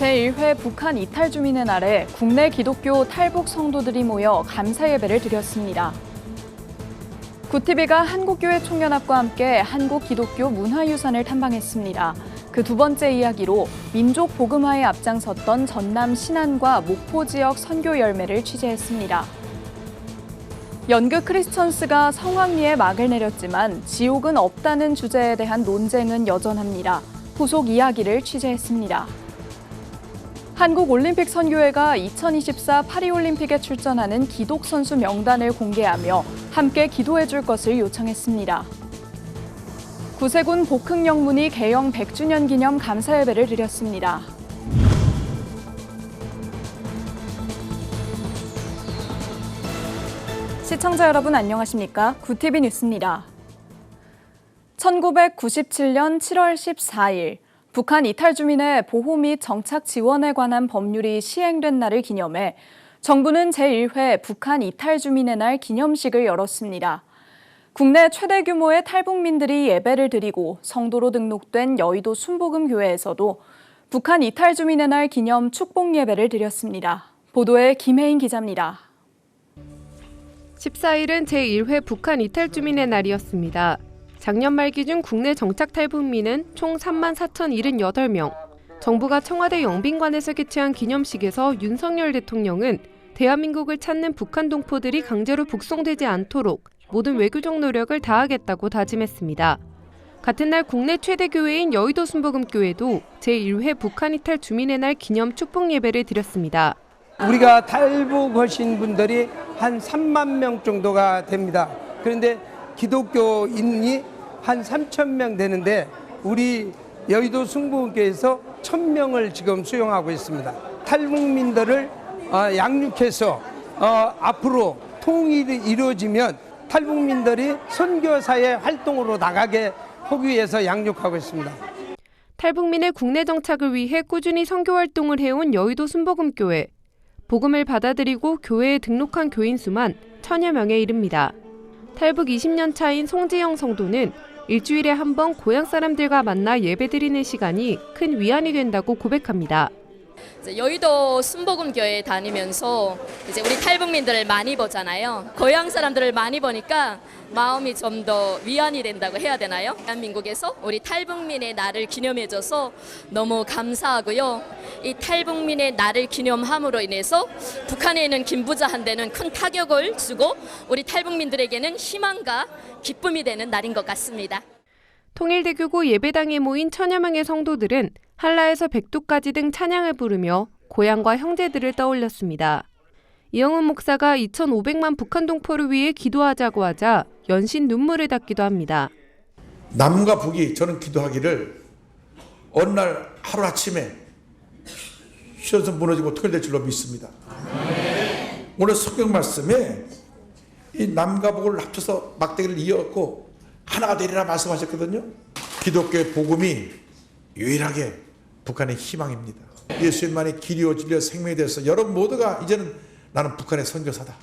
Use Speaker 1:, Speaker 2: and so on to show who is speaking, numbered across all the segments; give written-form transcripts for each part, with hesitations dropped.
Speaker 1: 제1회 북한 이탈 주민의 날에 국내 기독교 탈북 성도들이 모여 감사 예배를 드렸습니다. 구티비가 한국교회 총연합과 함께 한국 기독교 문화유산을 탐방했습니다. 그 두 번째 이야기로 민족 복음화에 앞장섰던 전남 신안과 목포 지역 선교 열매를 취재했습니다. 연극 크리스천스가 성황리에 막을 내렸지만 지옥은 없다는 주제에 대한 논쟁은 여전합니다. 후속 이야기를 취재했습니다. 한국올림픽 선교회가 2024 파리올림픽에 출전하는 기독 선수 명단을 공개하며 함께 기도해 줄 것을 요청했습니다. 구세군 복흥영문이 개영 100주년 기념 감사 예배를 드렸습니다. 시청자 여러분 안녕하십니까? 구티비 뉴스입니다. 1997년 7월 14일 북한 이탈 주민의 보호 및 정착 지원에 관한 법률이 시행된 날을 기념해 정부는 제1회 북한 이탈 주민의 날 기념식을 열었습니다. 국내 최대 규모의 탈북민들이 예배를 드리고 성도로 등록된 여의도 순복음교회에서도 북한 이탈 주민의 날 기념 축복 예배를 드렸습니다. 보도에 김혜인 기자입니다.
Speaker 2: 14일은 제1회 북한 이탈 주민의 날이었습니다. 작년 말 기준 국내 정착 탈북민은 총 34,078명. 정부가 청와대 영빈관에서 개최한 기념식에서 윤석열 대통령은 대한민국을 찾는 북한 동포들이 강제로 북송되지 않도록 모든 외교적 노력을 다하겠다고 다짐했습니다. 같은 날 국내 최대 교회인 여의도 순복음교회도 제1회 북한 이탈 주민의 날 기념 축복 예배를 드렸습니다.
Speaker 3: 우리가 탈북하신 분들이 한 3만 명 정도가 됩니다. 그런데 기독교인이 한 3,000명 되는데 우리 여의도 순복음교회에서 1,000명을 지금 수용하고 있습니다. 탈북민들을 양육해서 앞으로 통일이 이루어지면 탈북민들이 선교사의 활동으로 나가게 하기 위해서 양육하고 있습니다.
Speaker 2: 탈북민의 국내 정착을 위해 꾸준히 선교 활동을 해온 여의도 순복음교회. 복음을 받아들이고 교회에 등록한 교인 수만 1,000여 명에 이릅니다. 탈북 20년 차인 송지영 성도는 일주일에 한 번 고향 사람들과 만나 예배드리는 시간이 큰 위안이 된다고 고백합니다.
Speaker 4: 여의도 순복음교회 다니면서 이제 우리 탈북민들을 많이 보잖아요. 고향 사람들을 많이 보니까 마음이 좀 더 위안이 된다고 해야 되나요? 대한민국에서 우리 탈북민의 날을 기념해줘서 너무 감사하고요. 이 탈북민의 날을 기념함으로 인해서 북한에 있는 김부자한테는 큰 타격을 주고 우리 탈북민들에게는 희망과 기쁨이 되는 날인 것 같습니다.
Speaker 2: 통일대교구 예배당에 모인 1,000여 명의 성도들은 한라에서 백두까지 등 찬양을 부르며 고향과 형제들을 떠올렸습니다. 이영훈 목사가 2,500만 북한 동포를 위해 기도하자고 하자 연신 눈물을 닦기도 합니다.
Speaker 5: 남과 북이 저는 기도하기를 어느 날 하루아침에 시원선 무너지고 통일될 줄로 믿습니다. 오늘 성경 말씀에 이 남과 북을 합쳐서 막대기를 이었고 하나가 되리라 말씀하셨거든요. 기독교의 복음이 유일하게 북한의 희망입니다. 예수님만이 길이요 진리요 생명이 되어서 여러분 모두가 이제는 나는 북한의 선교사다.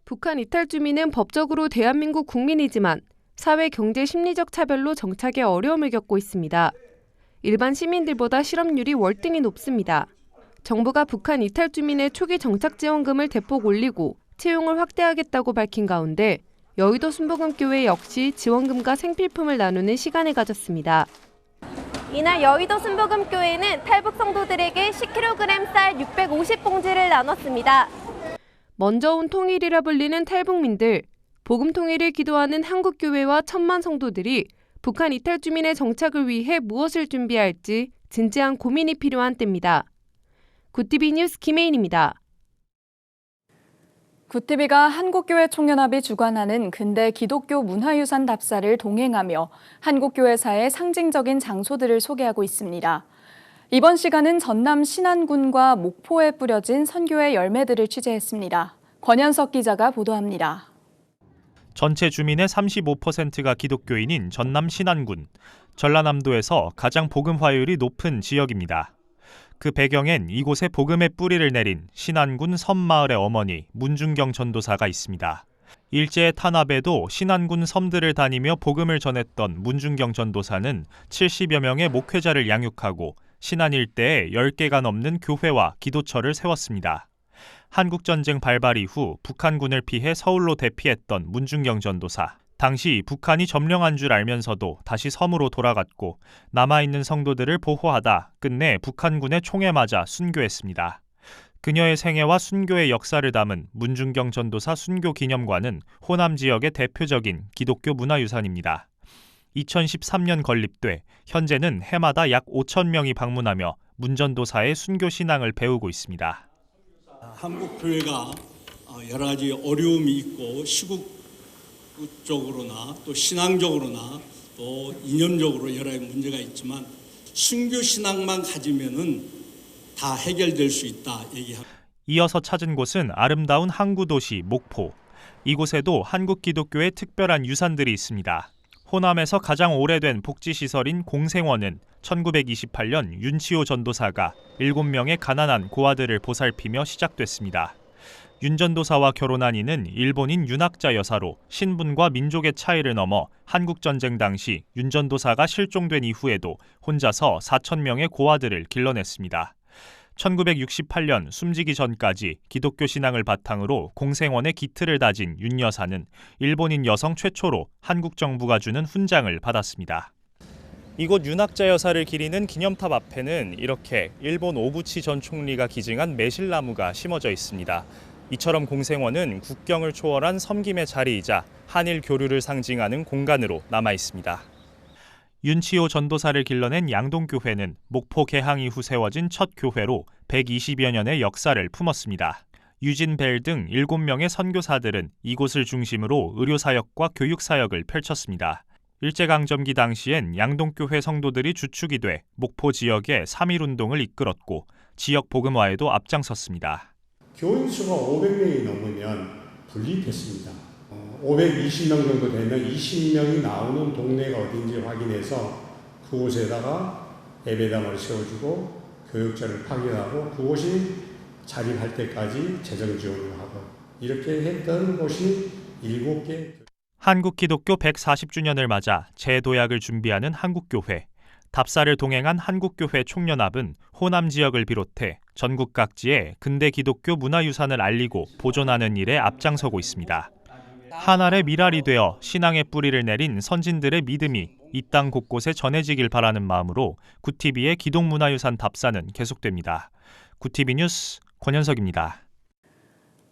Speaker 2: 북한 이탈 주민은 법적으로 대한민국 국민이지만 사회, 경제, 심리적 차별로 정착에 어려움을 겪고 있습니다. 일반 시민들보다 실업률이 월등히 높습니다. 정부가 북한 이탈 주민의 초기 정착 지원금을 대폭 올리고 채용을 확대하겠다고 밝힌 가운데 여의도 순복음교회 역시 지원금과 생필품을 나누는 시간을 가졌습니다.
Speaker 6: 이날 여의도 순복음교회는 탈북 성도들에게 10kg 쌀 650봉지를 나눴습니다.
Speaker 2: 먼저 온 통일이라 불리는 탈북민들, 복음 통일을 기도하는 한국교회와 1,000만 성도들이 북한 이탈 주민의 정착을 위해 무엇을 준비할지 진지한 고민이 필요한 때입니다. 구티비 뉴스 김혜인입니다.
Speaker 1: 구티비가 한국교회 총연합이 주관하는 근대 기독교 문화유산 답사를 동행하며 한국교회사의 상징적인 장소들을 소개하고 있습니다. 이번 시간은 전남 신안군과 목포에 뿌려진 선교의 열매들을 취재했습니다. 권현석 기자가 보도합니다.
Speaker 7: 전체 주민의 35%가 기독교인인 전남 신안군, 전라남도에서 가장 복음화율이 높은 지역입니다. 그 배경엔 이곳에 복음의 뿌리를 내린 신안군 섬마을의 어머니 문준경 전도사가 있습니다. 일제의 탄압에도 신안군 섬들을 다니며 복음을 전했던 문준경 전도사는 70여 명의 목회자를 양육하고 신안 일대에 10개가 넘는 교회와 기도처를 세웠습니다. 한국전쟁 발발 이후 북한군을 피해 서울로 대피했던 문중경 전도사. 당시 북한이 점령한 줄 알면서도 다시 섬으로 돌아갔고 남아있는 성도들을 보호하다 끝내 북한군의 총에 맞아 순교했습니다. 그녀의 생애와 순교의 역사를 담은 문중경 전도사 순교 기념관은 호남 지역의 대표적인 기독교 문화유산입니다. 2013년 건립돼 현재는 해마다 약 5,000명이 방문하며 문 전도사의 순교 신앙을 배우고 있습니다.
Speaker 8: 한국 교회가 여러 가지 어려움이 있고 시국적으로나 또 신앙적으로나 또 이념적으로 여러 가지 문제가 있지만 순교 신앙만 가지면은 다 해결될 수 있다 얘기합니다.
Speaker 7: 이어서 찾은 곳은 아름다운 항구 도시 목포. 이곳에도 한국 기독교의 특별한 유산들이 있습니다. 호남에서 가장 오래된 복지시설인 공생원은 1928년 윤치호 전도사가 7명의 가난한 고아들을 보살피며 시작됐습니다. 윤 전도사와 결혼한 이는 일본인 윤학자 여사로 신분과 민족의 차이를 넘어 한국전쟁 당시 윤 전도사가 실종된 이후에도 혼자서 4,000명의 고아들을 길러냈습니다. 1968년 숨지기 전까지 기독교 신앙을 바탕으로 공생원의 기틀을 다진 윤 여사는 일본인 여성 최초로 한국 정부가 주는 훈장을 받았습니다. 이곳 윤학자 여사를 기리는 기념탑 앞에는 이렇게 일본 오구치 전 총리가 기증한 매실나무가 심어져 있습니다. 이처럼 공생원은 국경을 초월한 섬김의 자리이자 한일 교류를 상징하는 공간으로 남아 있습니다. 윤치호 전도사를 길러낸 양동교회는 목포 개항 이후 세워진 첫 교회로 120여 년의 역사를 품었습니다. 유진 벨 등 7명의 선교사들은 이곳을 중심으로 의료사역과 교육사역을 펼쳤습니다. 일제강점기 당시엔 양동교회 성도들이 주축이 돼 목포 지역의 3.1운동을 이끌었고 지역 복음화에도 앞장섰습니다.
Speaker 9: 교인 수가 500명이 넘으면 분립했습니다. 520명 정도 되면 20명이 나오는 동네가 어딘지 확인해서 그곳에다가 예배당을 세워주고 교육자를 파견하고 그곳이 자립할 때까지 재정 지원을 하고 이렇게 했던 곳이 7개.
Speaker 7: 한국 기독교 140주년을 맞아 재도약을 준비하는 한국교회. 답사를 동행한 한국교회 총연합은 호남 지역을 비롯해 전국 각지에 근대 기독교 문화유산을 알리고 보존하는 일에 앞장서고 있습니다. 한 알의 밀알이 되어 신앙의 뿌리를 내린 선진들의 믿음이 이 땅 곳곳에 전해지길 바라는 마음으로 구티비의 기독문화유산 답사는 계속됩니다. 구티비 뉴스 권현석입니다.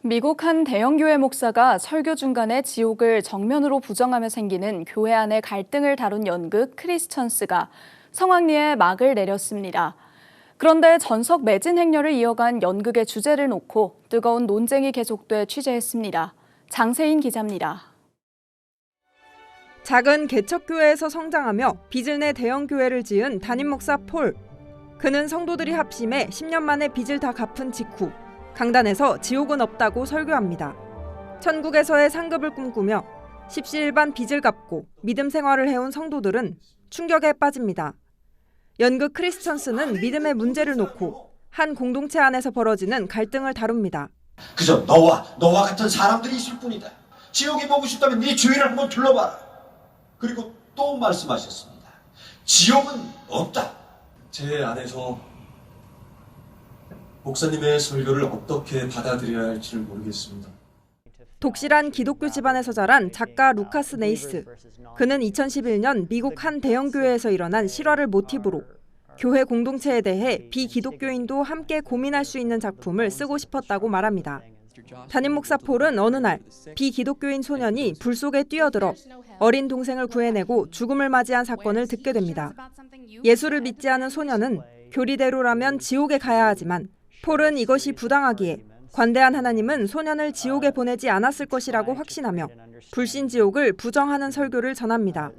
Speaker 1: 미국 한 대형교회 목사가 설교 중간에 지옥을 정면으로 부정하며 생기는 교회 안의 갈등을 다룬 연극 크리스천스가 성황리에 막을 내렸습니다. 그런데 전석 매진 행렬을 이어간 연극의 주제를 놓고 뜨거운 논쟁이 계속돼 취재했습니다. 장세인 기자입니다.
Speaker 10: 작은 개척교회에서 성장하며 빚을 내 대형교회를 지은 담임 목사 폴. 그는 성도들이 합심해 10년 만에 빚을 다 갚은 직후 강단에서 지옥은 없다고 설교합니다. 천국에서의 상급을 꿈꾸며 십시일반 빚을 갚고 믿음 생활을 해온 성도들은 충격에 빠집니다. 연극 크리스천스는 믿음의 문제를 놓고 한 공동체 안에서 벌어지는 갈등을 다룹니다.
Speaker 11: 그저 너와 같은 사람들이 있을 뿐이다. 지옥에 보고 싶다면 네 주위를 한번 둘러봐라. 그리고 또 말씀하셨습니다. 지옥은 없다.
Speaker 12: 제 안에서 목사님의 설교를 어떻게 받아들여야 할지를 모르겠습니다.
Speaker 10: 독실한 기독교 집안에서 자란 작가 루카스 네이스. 그는 2011년 미국 한 대형교회에서 일어난 실화를 모티브로 교회 공동체에 대해 비기독교인도 함께 고민할 수 있는 작품을 쓰고 싶었다고 말합니다. 담임 목사 폴은 어느 날 비기독교인 소년이 불 속에 뛰어들어 어린 동생을 구해내고 죽음을 맞이한 사건을 듣게 됩니다. 예수를 믿지 않은 소년은 교리대로라면 지옥에 가야 하지만 폴은 이것이 부당하기에 관대한 하나님은 소년을 지옥에 보내지 않았을 것이라고 확신하며 불신지옥을 부정하는 설교를 전합니다.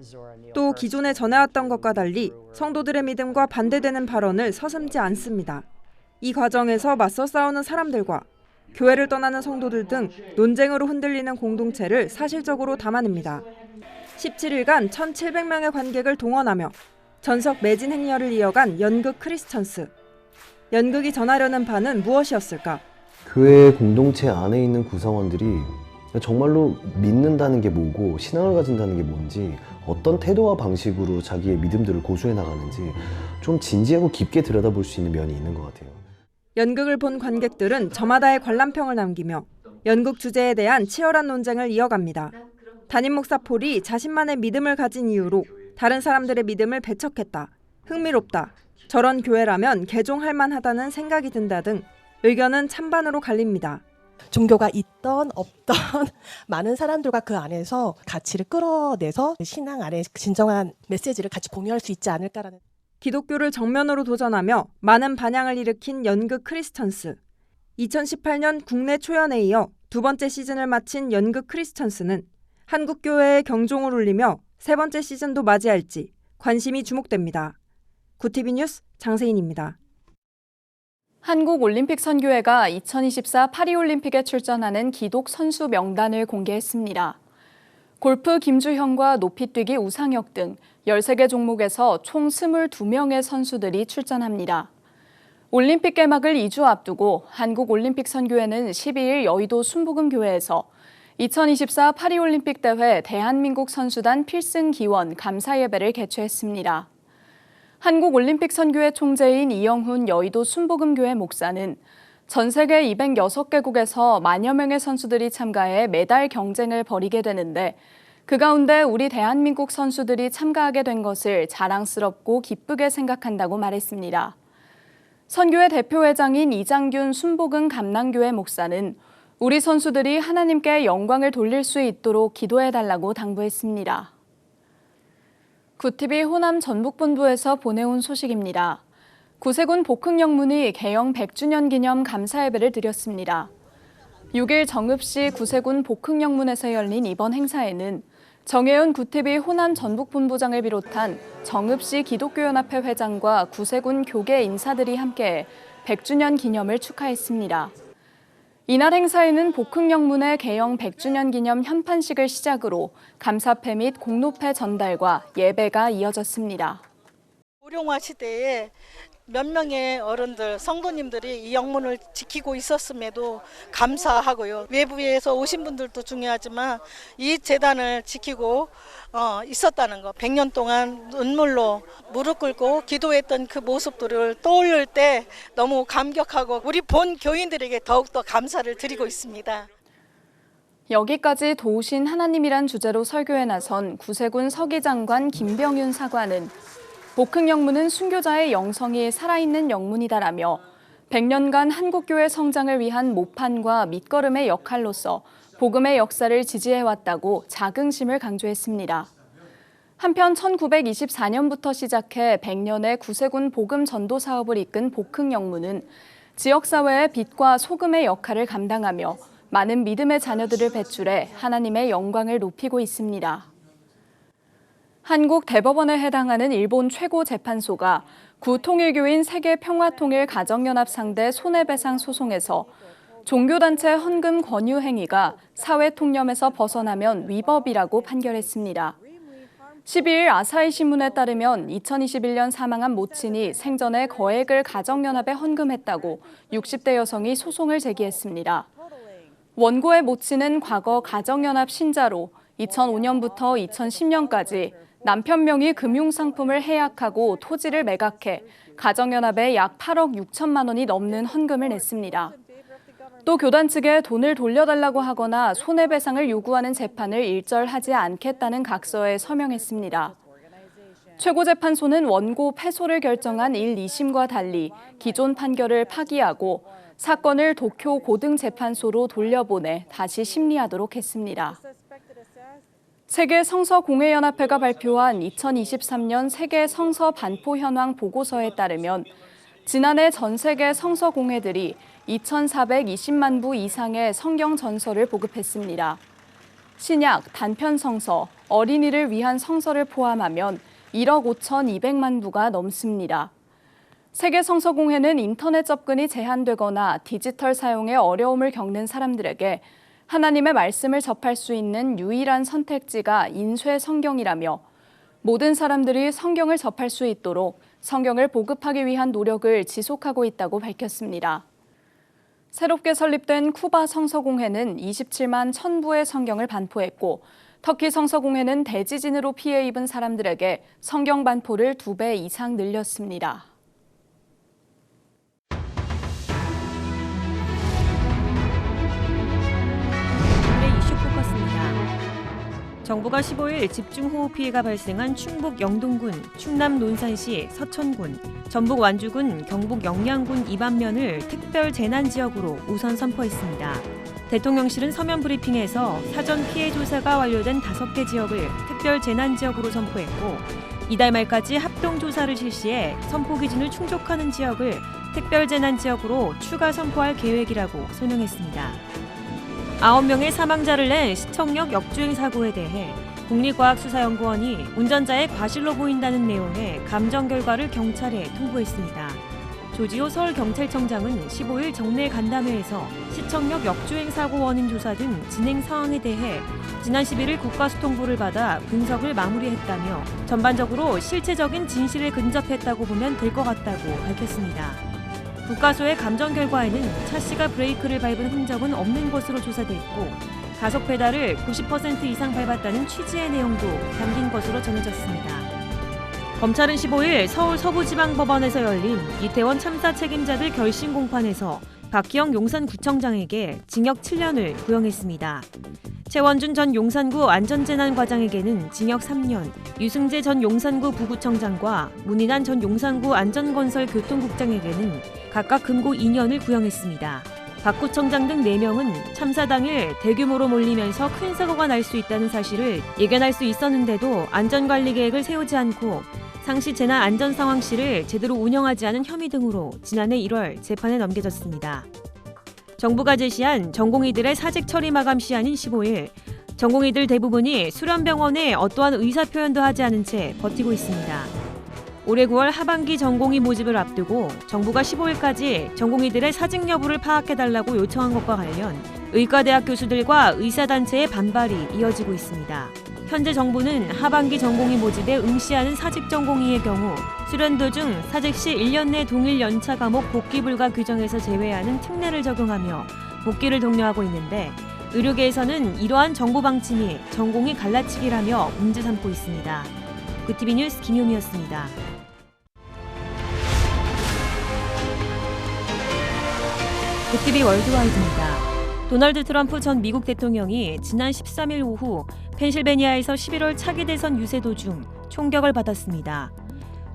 Speaker 10: 또 기존에 전해왔던 것과 달리 성도들의 믿음과 반대되는 발언을 서슴지 않습니다. 이 과정에서 맞서 싸우는 사람들과 교회를 떠나는 성도들 등 논쟁으로 흔들리는 공동체를 사실적으로 담아냅니다. 17일간 1,700명의 관객을 동원하며 전석 매진 행렬을 이어간 연극 크리스천스. 연극이 전하려는 바는 무엇이었을까?
Speaker 13: 교회 공동체 안에 있는 구성원들이 정말로 믿는다는 게 뭐고 신앙을 가진다는 게 뭔지 어떤 태도와 방식으로 자기의 믿음들을 고수해 나가는지 좀 진지하고 깊게 들여다볼 수 있는 면이 있는 것 같아요.
Speaker 10: 연극을 본 관객들은 저마다의 관람평을 남기며 연극 주제에 대한 치열한 논쟁을 이어갑니다. 담임 목사 폴이 자신만의 믿음을 가진 이유로 다른 사람들의 믿음을 배척했다, 흥미롭다, 저런 교회라면 개종할 만하다는 생각이 든다 등 의견은 찬반으로 갈립니다.
Speaker 14: 종교가 있던 없던 많은 사람들과 그 안에서 가치를 끌어내서 신앙 안에 진정한 메시지를 같이 공유할 수 있지 않을까라는.
Speaker 10: 기독교를 정면으로 도전하며 많은 반향을 일으킨 연극 크리스천스. 2018년 국내 초연에 이어 두 번째 시즌을 마친 연극 크리스천스는 한국교회의 경종을 울리며 세 번째 시즌도 맞이할지 관심이 주목됩니다. 구티비 뉴스 장세인입니다.
Speaker 1: 한국올림픽선교회가 2024 파리올림픽에 출전하는 기독 선수 명단을 공개했습니다. 골프 김주현과 높이뛰기 우상혁 등 13개 종목에서 총 22명의 선수들이 출전합니다. 올림픽 개막을 2주 앞두고 한국올림픽선교회는 12일 여의도 순복음교회에서 2024 파리올림픽 대회 대한민국 선수단 필승 기원 감사 예배를 개최했습니다. 한국올림픽선교회 총재인 이영훈 여의도 순복음교회 목사는 전 세계 206개국에서 만여 명의 선수들이 참가해 메달 경쟁을 벌이게 되는데 그 가운데 우리 대한민국 선수들이 참가하게 된 것을 자랑스럽고 기쁘게 생각한다고 말했습니다. 선교회 대표회장인 이장균 순복음 감남교회 목사는 우리 선수들이 하나님께 영광을 돌릴 수 있도록 기도해달라고 당부했습니다. 구티비 호남 전북본부에서 보내온 소식입니다. 구세군 복흥영문이 개영 100주년 기념 감사예배를 드렸습니다. 6일 정읍시 구세군 복흥영문에서 열린 이번 행사에는 정혜연 구티비 호남 전북본부장을 비롯한 정읍시 기독교연합회 회장과 구세군 교계 인사들이 함께 100주년 기념을 축하했습니다. 이날 행사에는 복흥영문의 개영 100주년 기념 현판식을 시작으로 감사패 및 공로패 전달과 예배가 이어졌습니다.
Speaker 15: 무령화 시대에 몇 명의 어른들, 성도님들이 이 영문을 지키고 있었음에도 감사하고요. 외부에서 오신 분들도 중요하지만 이 재단을 지키고 있었다는 거. 100년 동안 눈물로 무릎 꿇고 기도했던 그 모습들을 떠올릴 때 너무 감격하고 우리 본 교인들에게 더욱더 감사를 드리고 있습니다.
Speaker 1: 여기까지 도우신 하나님이란 주제로 설교에 나선 구세군 서기장관 김병윤 사관은 복흥영문은 순교자의 영성이 살아있는 영문이다라며 100년간 한국교회 성장을 위한 모판과 밑거름의 역할로서 복음의 역사를 지지해왔다고 자긍심을 강조했습니다. 한편 1924년부터 시작해 100년의 구세군 복음 전도 사업을 이끈 복흥영문은 지역사회의 빛과 소금의 역할을 감당하며 많은 믿음의 자녀들을 배출해 하나님의 영광을 높이고 있습니다. 한국 대법원에 해당하는 일본 최고 재판소가 구통일교인 세계평화통일 가정연합 상대 손해배상 소송에서 종교단체 헌금 권유 행위가 사회통념에서 벗어나면 위법이라고 판결했습니다. 12일 아사히 신문에 따르면 2021년 사망한 모친이 생전에 거액을 가정연합에 헌금했다고 60대 여성이 소송을 제기했습니다. 원고의 모친은 과거 가정연합 신자로 2005년부터 2010년까지 남편 명의 금융상품을 해약하고 토지를 매각해 가정연합에 약 8억 6천만 원이 넘는 헌금을 냈습니다. 또 교단 측에 돈을 돌려달라고 하거나 손해배상을 요구하는 재판을 일절하지 않겠다는 각서에 서명했습니다. 최고재판소는 원고 패소를 결정한 1, 2심과 달리 기존 판결을 파기하고 사건을 도쿄 고등재판소로 돌려보내 다시 심리하도록 했습니다. 세계성서공회연합회가 발표한 2023년 세계 성서 반포 현황 보고서에 따르면 지난해 전 세계 성서공회들이 2,420만 부 이상의 성경 전서를 보급했습니다. 신약, 단편성서, 어린이를 위한 성서를 포함하면 1억 5,200만 부가 넘습니다. 세계성서공회는 인터넷 접근이 제한되거나 디지털 사용에 어려움을 겪는 사람들에게 하나님의 말씀을 접할 수 있는 유일한 선택지가 인쇄 성경이라며 모든 사람들이 성경을 접할 수 있도록 성경을 보급하기 위한 노력을 지속하고 있다고 밝혔습니다. 새롭게 설립된 쿠바 성서공회는 27만 1000부의 성경을 반포했고 터키 성서공회는 대지진으로 피해 입은 사람들에게 성경 반포를 2배 이상 늘렸습니다.
Speaker 16: 이슈 포커스입니다. 정부가 15일 집중호우 피해가 발생한 충북 영동군, 충남 논산시 서천군, 전북 완주군, 경북 영양군 2만면을 특별 재난지역으로 우선 선포했습니다. 대통령실은 서면 브리핑에서 사전 피해 조사가 완료된 5개 지역을 특별 재난지역으로 선포했고 이달 말까지 합동조사를 실시해 선포 기준을 충족하는 지역을 특별 재난지역으로 추가 선포할 계획이라고 설명했습니다. 9명의 사망자를 낸 시청역 역주행 사고에 대해 국립과학수사연구원이 운전자의 과실로 보인다는 내용의 감정 결과를 경찰에 통보했습니다. 조지호 서울경찰청장은 15일 정례 간담회에서 시청역 역주행 사고 원인 조사 등 진행 상황에 대해 지난 11일 국가수통부를 받아 분석을 마무리했다며 전반적으로 실체적인 진실에 근접했다고 보면 될 것 같다고 밝혔습니다. 국가수의 감정 결과에는 차씨가 브레이크를 밟은 흔적은 없는 것으로 조사됐고 가속 페달을 90% 이상 밟았다는 취지의 내용도 담긴 것으로 전해졌습니다. 검찰은 15일 서울 서부지방법원에서 열린 이태원 참사 책임자들 결심 공판에서 박기영 용산구청장에게 징역 7년을 구형했습니다. 최원준 전 용산구 안전재난과장에게는 징역 3년, 유승재 전 용산구 부구청장과 문인환 전 용산구 안전건설교통국장에게는 각각 금고 2년을 구형했습니다. 박 구청장 등 4명은 참사 당일 대규모로 몰리면서 큰 사고가 날 수 있다는 사실을 예견할 수 있었는데도 안전관리 계획을 세우지 않고 상시 재난 안전 상황실을 제대로 운영하지 않은 혐의 등으로 지난해 1월 재판에 넘겨졌습니다. 정부가 제시한 전공의들의 사직 처리 마감 시한인 15일, 전공의들 대부분이 수련병원에 어떠한 의사표현도 하지 않은 채 버티고 있습니다. 올해 9월 하반기 전공의 모집을 앞두고 정부가 15일까지 전공의들의 사직 여부를 파악해달라고 요청한 것과 관련 의과대학 교수들과 의사단체의 반발이 이어지고 있습니다. 현재 정부는 하반기 전공의 모집에 응시하는 사직 전공의의 경우 수련 도중 사직 시 1년 내 동일 연차 과목 복귀 불가 규정에서 제외하는 특례를 적용하며 복귀를 독려하고 있는데 의료계에서는 이러한 정부 방침이 전공의 갈라치기라며 문제 삼고 있습니다. 구TV 뉴스 김효미였습니다. 구TV 월드와이드입니다. 도널드 트럼프 전 미국 대통령이 지난 13일 오후 펜실베니아에서 11월 차기 대선 유세 도중 총격을 받았습니다.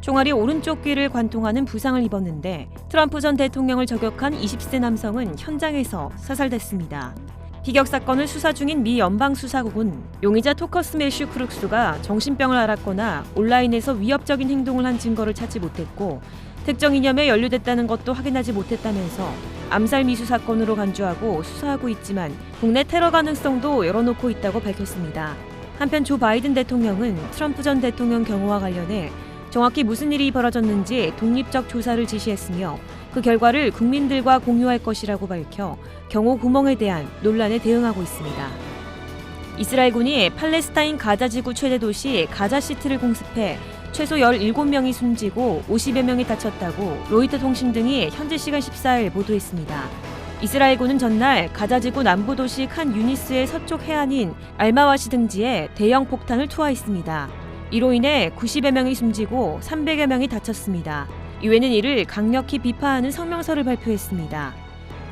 Speaker 16: 총알이 오른쪽 귀를 관통하는 부상을 입었는데 트럼프 전 대통령을 저격한 20세 남성은 현장에서 사살됐습니다. 피격 사건을 수사 중인 미 연방수사국은 용의자 토커스 매슈 크룩스가 정신병을 앓았거나 온라인에서 위협적인 행동을 한 증거를 찾지 못했고 특정 이념에 연루됐다는 것도 확인하지 못했다면서 암살 미수 사건으로 간주하고 수사하고 있지만 국내 테러 가능성도 열어놓고 있다고 밝혔습니다. 한편 조 바이든 대통령은 트럼프 전 대통령 경호와 관련해 정확히 무슨 일이 벌어졌는지 독립적 조사를 지시했으며 그 결과를 국민들과 공유할 것이라고 밝혀 경호 구멍에 대한 논란에 대응하고 있습니다. 이스라엘군이 팔레스타인 가자 지구 최대 도시 가자시티를 공습해 최소 17명이 숨지고 50여 명이 다쳤다고 로이터 통신 등이 현지 시간 14일 보도했습니다. 이스라엘군은 전날 가자지구 남부 도시 칸 유니스의 서쪽 해안인 알마와시 등지에 대형 폭탄을 투하했습니다. 이로 인해 90여 명이 숨지고 300여 명이 다쳤습니다. 유엔은 이를 강력히 비판하는 성명서를 발표했습니다.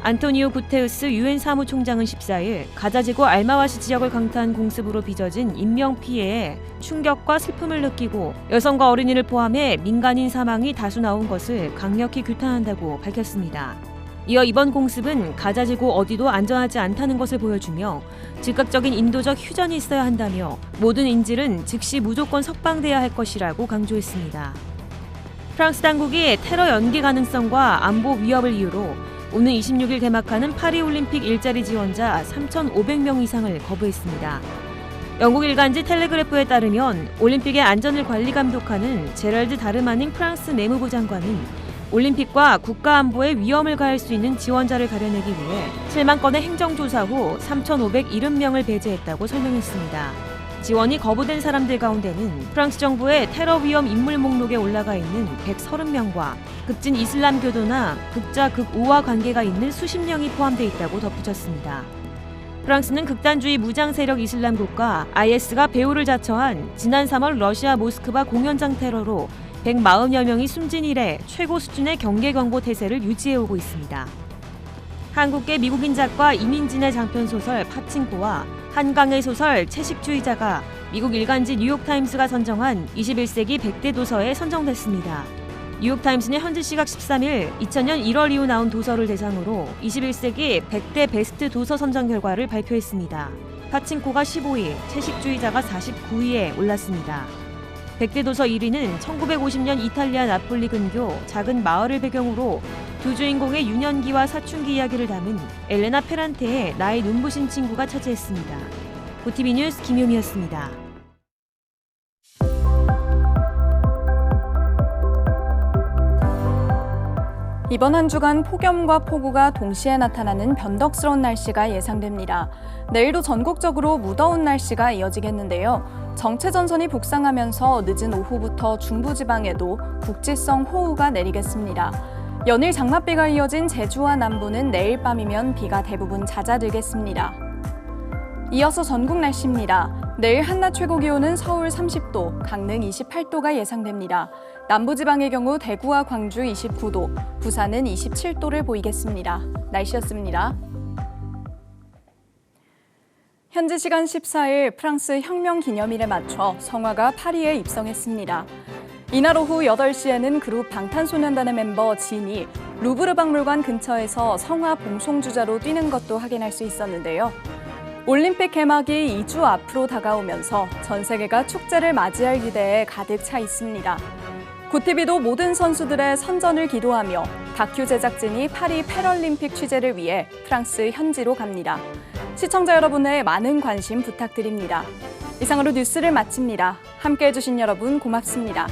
Speaker 16: 안토니오 구테우스 유엔 사무총장은 14일 가자지구 알마와시 지역을 강타한 공습으로 빚어진 인명피해에 충격과 슬픔을 느끼고 여성과 어린이를 포함해 민간인 사망이 다수 나온 것을 강력히 규탄한다고 밝혔습니다. 이어 이번 공습은 가자지구 어디도 안전하지 않다는 것을 보여주며 즉각적인 인도적 휴전이 있어야 한다며 모든 인질은 즉시 무조건 석방돼야 할 것이라고 강조했습니다. 프랑스 당국이 테러 연기 가능성과 안보 위협을 이유로 오늘 26일 개막하는 파리올림픽 일자리 지원자 3,500명 이상을 거부했습니다. 영국 일간지 텔레그래프에 따르면 올림픽의 안전을 관리 감독하는 제랄드 다르마닝 프랑스 내무부 장관은 올림픽과 국가안보에 위험을 가할 수 있는 지원자를 가려내기 위해 7만 건의 행정조사 후 3,570명을 배제했다고 설명했습니다. 지원이 거부된 사람들 가운데는 프랑스 정부의 테러 위험 인물 목록에 올라가 있는 130명과 급진 이슬람교도나 극자 극우와 관계가 있는 수십 명이 포함돼 있다고 덧붙였습니다. 프랑스는 극단주의 무장 세력 이슬람 국가 IS가 배후를 자처한 지난 3월 러시아 모스크바 공연장 테러로 140여 명이 숨진 이래 최고 수준의 경계 경보 태세를 유지해오고 있습니다. 한국계 미국인 작가 이민진의 장편 소설 파친코와 한강의 소설 채식주의자가 미국 일간지 뉴욕타임스가 선정한 21세기 100대 도서에 선정됐습니다. 뉴욕타임스는 현지 시각 13일 2000년 1월 이후 나온 도서를 대상으로 21세기 100대 베스트 도서 선정 결과를 발표했습니다. 파친코가 15위, 채식주의자가 49위에 올랐습니다. 100대 도서 1위는 1950년 이탈리아 나폴리 근교 작은 마을을 배경으로 두 주인공의 유년기와 사춘기 이야기를 담은 엘레나 페란테의 나의 눈부신 친구가 차지했습니다. 고티비 뉴스 김효미였습니다.
Speaker 1: 이번 한 주간 폭염과 폭우가 동시에 나타나는 변덕스러운 날씨가 예상됩니다. 내일도 전국적으로 무더운 날씨가 이어지겠는데요. 정체전선이 북상하면서 늦은 오후부터 중부지방에도 국지성 호우가 내리겠습니다. 연일 장맛비가 이어진 제주와 남부는 내일 밤이면 비가 대부분 잦아들겠습니다. 이어서 전국 날씨입니다. 내일 한낮 최고 기온은 서울 30도, 강릉 28도가 예상됩니다. 남부지방의 경우 대구와 광주 29도, 부산은 27도를 보이겠습니다. 날씨였습니다. 현지 시간 14일 프랑스 혁명 기념일에 맞춰 성화가 파리에 입성했습니다. 이날 오후 8시에는 그룹 방탄소년단의 멤버 진이 루브르 박물관 근처에서 성화 봉송주자로 뛰는 것도 확인할 수 있었는데요. 올림픽 개막이 2주 앞으로 다가오면서 전 세계가 축제를 맞이할 기대에 가득 차 있습니다. 고티비도 모든 선수들의 선전을 기도하며 다큐 제작진이 파리 패럴림픽 취재를 위해 프랑스 현지로 갑니다. 시청자 여러분의 많은 관심 부탁드립니다. 이상으로 뉴스를 마칩니다. 함께해 주신 여러분 고맙습니다.